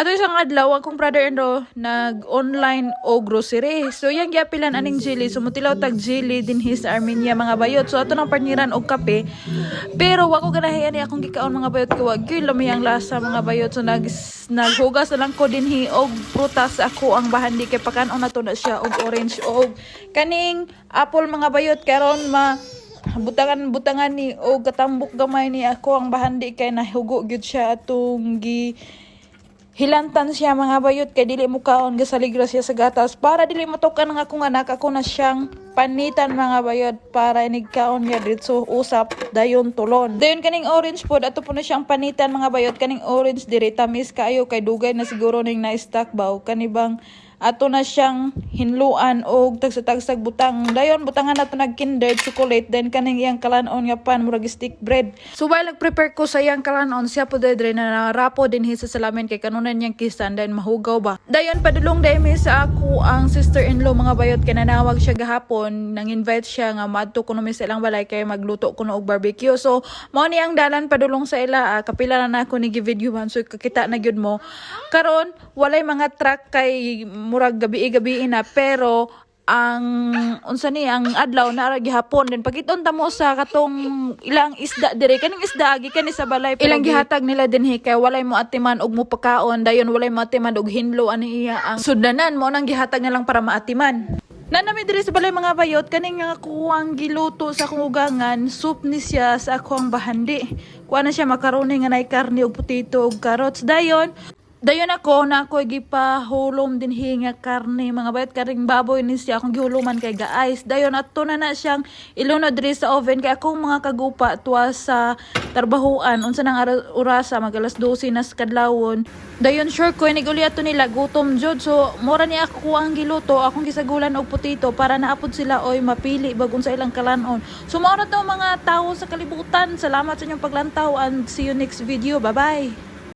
Ato isang adlaw akong brother-in-law nag-online o grocery. So yang giapilan aning jelly, sumutilaw tag jelly din his Armenia mga bayot. So ato nang partneran og kape. Pero wako ganahi ani akong gikaon mga bayot kay wag gyud lamang lasa mga bayot. So naghugas na lang ko dinhi og prutas ako ang bahandi kay pakanon nato na siya og orange og kaning apple mga bayot karon butangan ni o katambok gamay ni ako ang bahandi kay nahugo gyud siya atong hilantan siya mga bayot kay dili mo kaon gasaligra siya sa gatas para dili matukan ng akong anak ako na siyang panitan mga bayot para inigkaon niya dito usap dayon tulon dayon kaning orange pod ato po na siyang panitan mga bayot kaning orange diri tamis kayo kay dugay na siguro ning na-stock baw kanibang ato na siyang hinluan og tagsa-tagsag butang dayon butangan nato nag Kinder chocolate then kaning iyang kalanon nga pan murag stick bread so while nag-prepare ko sa iyang kalanon siya po dre na narapo din sa salamin kay kanunan niyang kisan then mahugaw ba dayon padulong dai mi sa ako ang sister-in-law mga bayot kay nanawag siya gahapon nang invite siya nga maadto kuno mi sa ilang balay kay magluto kuno og barbecue so mao ni ang dalan padulong sa ila kapila na ako ni gi-videohan so kakita na gyud mo karon walay mga truck kay murag gabi na pero ang unsa ni ang adlaw na gihapon din pagiton ta mo sa katong ilang isda dire kaning isda gikan ni sa balay ilang gihatag nila dinhi kay walay mo atiman og mo pagkaon dayon walay mo atiman og hinlo ani iya ang sudanan mo nang gihatag na lang para maatiman. Nanami diri sa balay mga bayot kaning nga kuwang giluto sa akong ugangan soup ni siya sa akong bahandi kuha na siya makaroni nga nay karne og potato og carrots dayon ako na ako gipahulom din hinga karne mga bayot karing baboy ni siya akong gihuluman kay ga-ice dayon ato na siyang ilunod diri sa oven kay akong mga kagupa tuwa sa tarbahuan unsa nang orasa magalas 12 na sa kadlawon dayon sure ko niguli ato nila gutom jud so mura ni ako ang giluto akong gisagulan og potato para naapod sila oy mapili bagon sa ilang kalanon so mao na to mga tawo sa kalibutan salamat sa inyong paglantaw and see you next video bye bye.